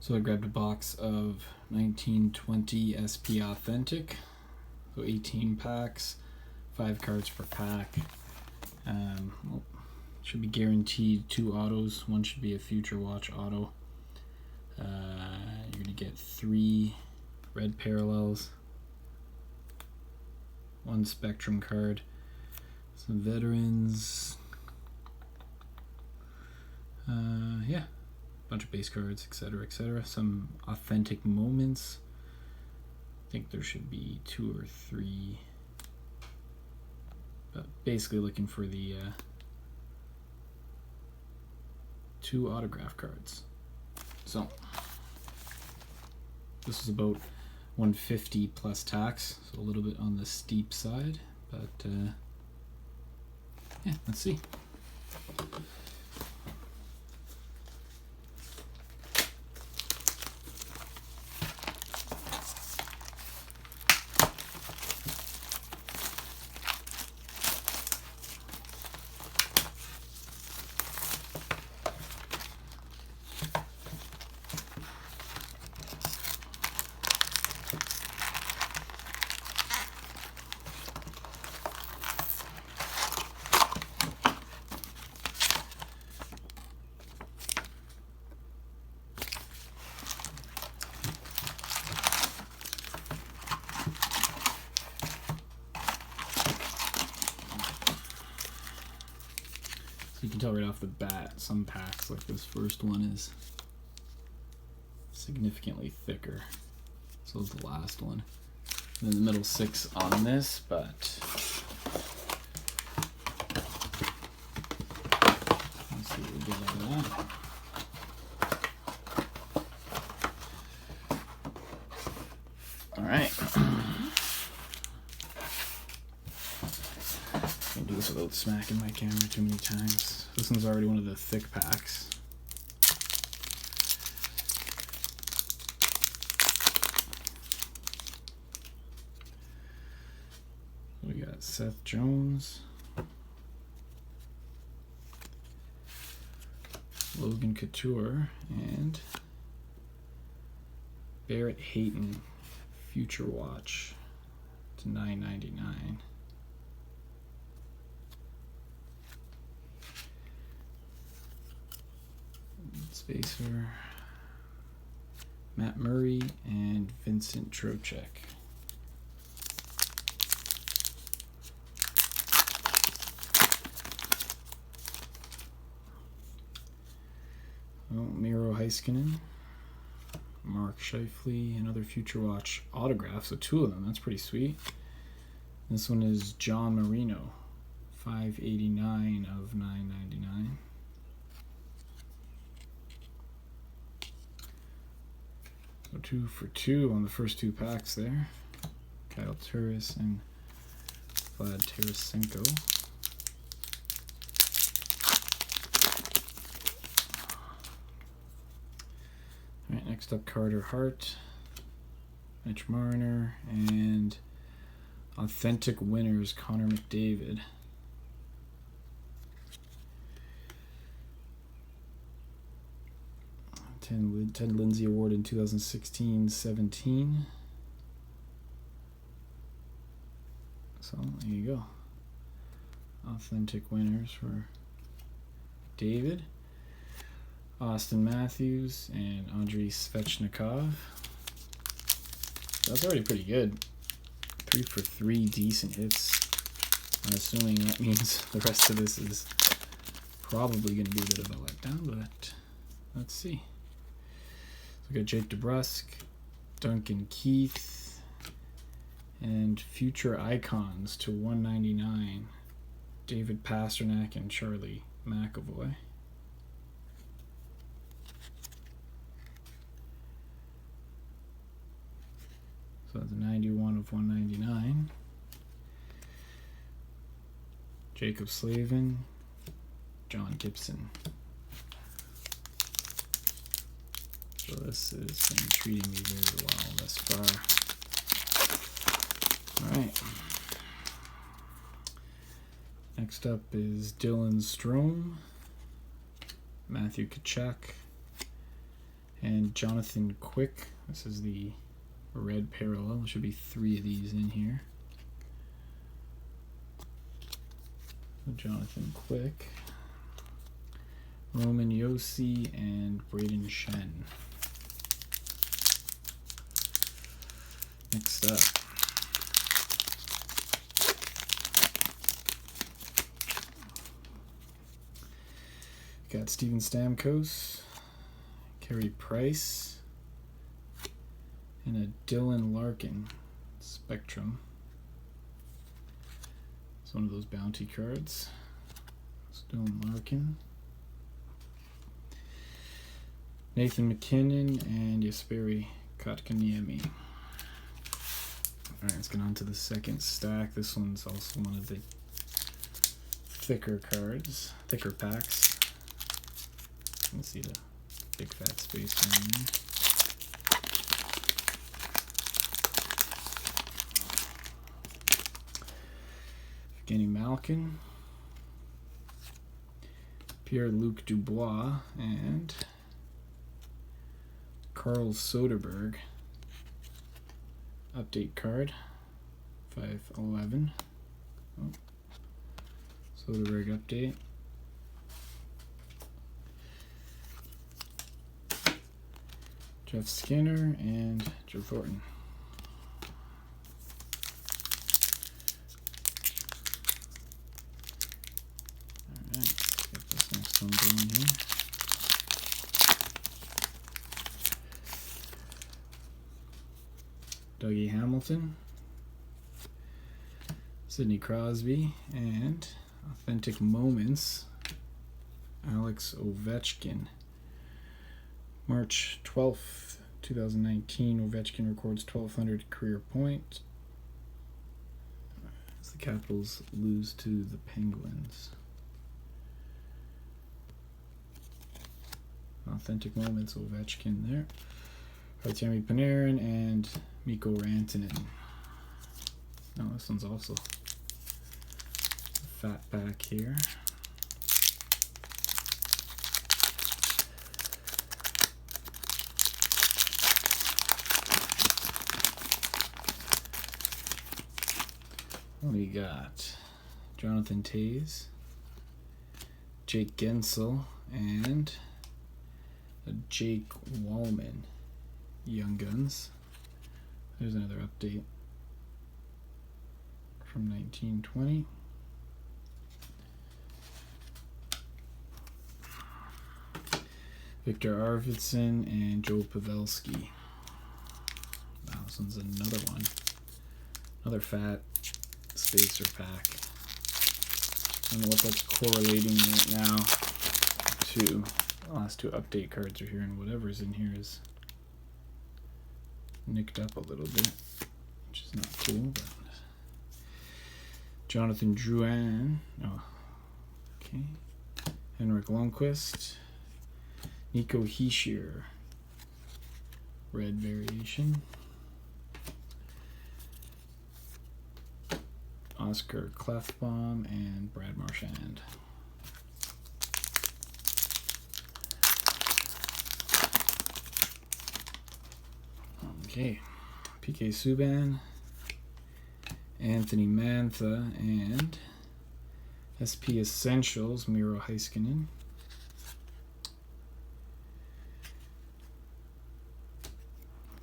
So I grabbed a box of 1920 SP Authentic, so 18 packs, 5 cards per pack. Should be guaranteed 2 autos. One should be a Future Watch auto. You're going to get 3 red parallels, 1 Spectrum card, some veterans, bunch of base cards, etc. Some authentic moments. I think there should be 2 or 3, but basically looking for the 2 autograph cards. So this is about 150 plus tax, so a little bit on the steep side, but yeah, let's see. So you can tell right off the bat, some packs, like this first one, is significantly thicker. So is the last one. And then the middle 6 on this, but let's see what we get out of that. Alright. Can't do this without smacking my camera too many times. This one's already one of the thick packs. We got Seth Jones, Logan Couture, and Barrett Hayton Future Watch to $9.99. Spacer, Matt Murray, and Vincent Trocheck. Miro Heiskanen, Mark Scheifele, another Future Watch autograph, so 2 of them, that's pretty sweet. This one is John Marino, $5.89 of $9.99. So 2 for 2 on the first 2 packs there. Kyle Turris and Vlad Tarasenko. Alright, next up Carter Hart, Mitch Marner, and Authentic Winners Connor McDavid. Ted Lindsay Award in 2016-17. So there you go. Authentic winners for David, Austin Matthews, and Andrei Svechnikov. That's already pretty good. 3 for 3 decent hits. I'm assuming that means the rest of this is probably going to be a bit of a letdown, but let's see. So we got Jake DeBrusk, Duncan Keith, and Future Icons to $1.99. David Pasternak and Charlie McAvoy. So that's a 91 of 199. Jacob Slavin, John Gibson. So this has been treating me very well thus far. Alright. Next up is Dylan Strome, Matthew Tkachuk, And Jonathan Quick. This is the red parallel. There should be 3 of these in here. Jonathan Quick, Roman Yossi, and Braden Shen. Next up, got Steven Stamkos, Carey Price, and a Dylan Larkin Spectrum. It's one of those bounty cards. Dylan Larkin, Nathan McKinnon, and Jesperi Kotkaniemi. Alright, let's get on to the second stack. This one's also one of the thicker cards, thicker packs. You can see the big fat space in there. Evgeny Malkin, Pierre-Luc Dubois, and Carl Soderberg. Update card, 5/11. Oh. Soderberg update. Jeff Skinner and Joe Thornton. One going here. Dougie Hamilton, Sidney Crosby, and Authentic Moments, Alex Ovechkin. March 12th, 2019, Ovechkin records 1,200 career points as the Capitals lose to the Penguins. Authentic Moments, Ovechkin there. Artemi Panarin and Mikko Rantanen. No, this one's also a fat pack here. We got Jonathan Toews, Jake Gensel, and Jake Wallman, Young Guns. There's another update from 1920. Victor Arvidsson and Joe Pavelski. Wow, this one's another one. Another fat spacer pack. I don't know what that's correlating right now to. The last 2 update cards are here, and whatever's in here is nicked up a little bit, which is not cool. But Jonathan Drouin, okay, Henrik Lundqvist, Nico Hischier, red variation, Oscar Klefbom, and Brad Marchand. Okay, PK Subban, Anthony Mantha, and SP Essentials, Miro Heiskanen.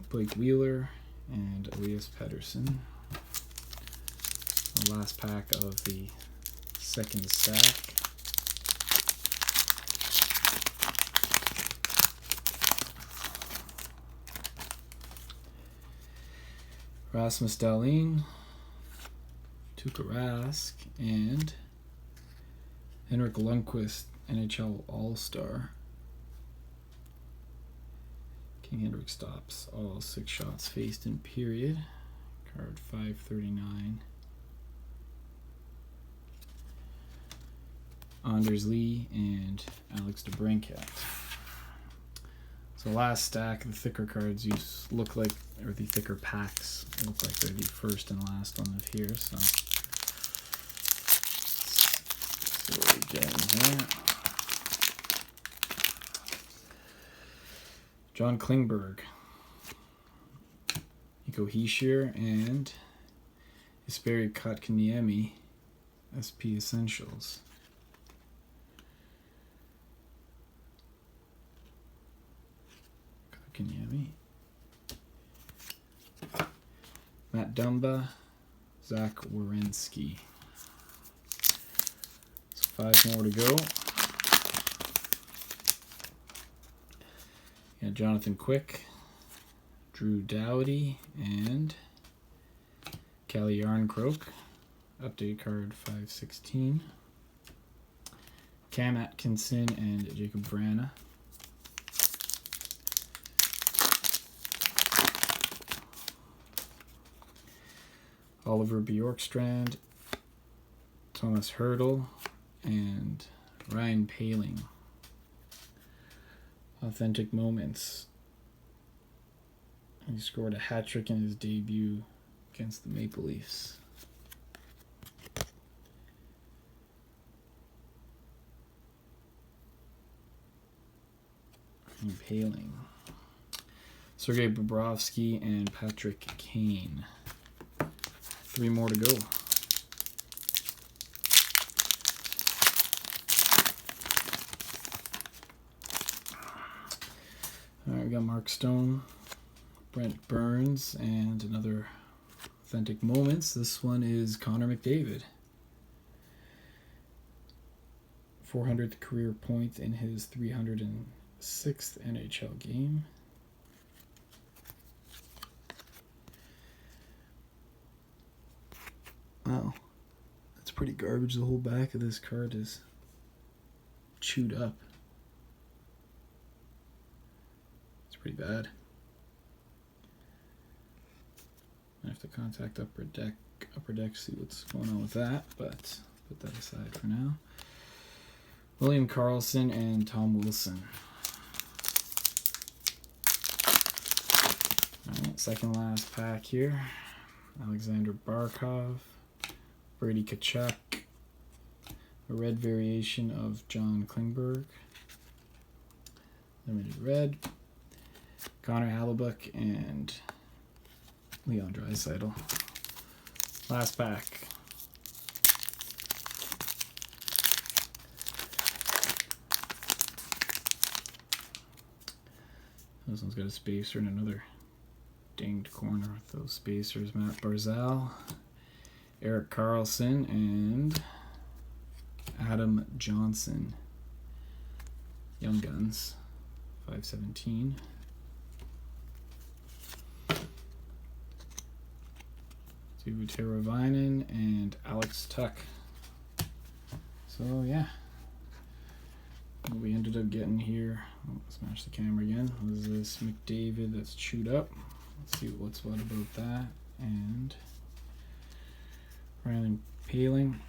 Blake Wheeler and Elias Pettersson. The last pack of the second stack. Rasmus Dahlin, Tuukka Rask, and Henrik Lundqvist, NHL All-Star. King Henrik stops all 6 shots faced in period. Card 539. Anders Lee and Alex DeBrincat. So last stack, the thicker cards look like, or the thicker packs look like they're the first and last one of here. So let's see what we get in here. John Klingberg, Nico Hischier, and Jesperi Kotkaniemi, SP Essentials. Kotkaniemi. Matt Dumba, Zach Werenski. So 5 more to go. Yeah, Jonathan Quick, Drew Doughty, and Callie Yarncroke. Update card 516. Cam Atkinson and Jacob Vrana. Oliver Bjorkstrand, Thomas Hurdle, and Ryan Paling. Authentic moments. He scored a hat trick in his debut against the Maple Leafs. And Paling. Sergei Bobrovsky and Patrick Kane. 3 more to go. All right, we got Mark Stone, Brent Burns, and another authentic moments. This one is Connor McDavid. 400th career point in his 306th NHL game. Wow, that's pretty garbage. The whole back of this card is chewed up. It's pretty bad. I have to contact Upper Deck, see what's going on with that, but put that aside for now. William Karlsson and Tom Wilson. All right, second last pack here. Alexander Barkov, Brady Tkachuk, a red variation of John Klingberg, limited red, Connor Hellebuyck, and Leon Draisaitl. Last pack. This one's got a spacer and another dinged corner with those spacers. Matt Barzal, Erik Karlsson, and Adam Johnson. Young Guns, 517. Teuvo Teravainen and Alex Tuch. So yeah, what we ended up getting here, smash the camera again, was this McDavid that's chewed up. Let's see what's what about that. And Ryan Paling,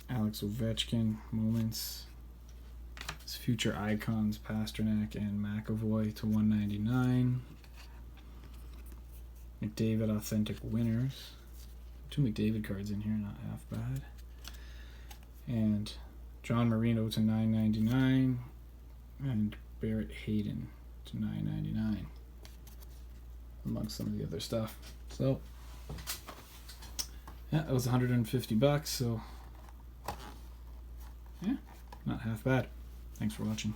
Alex Ovechkin moments, his future icons Pasternak and McAvoy to 199. McDavid authentic winners. 2 McDavid cards in here, not half bad. And John Marino to 999, and Barrett Hayden to 999, amongst some of the other stuff. So yeah, that was $150. So yeah, not half bad. Thanks for watching.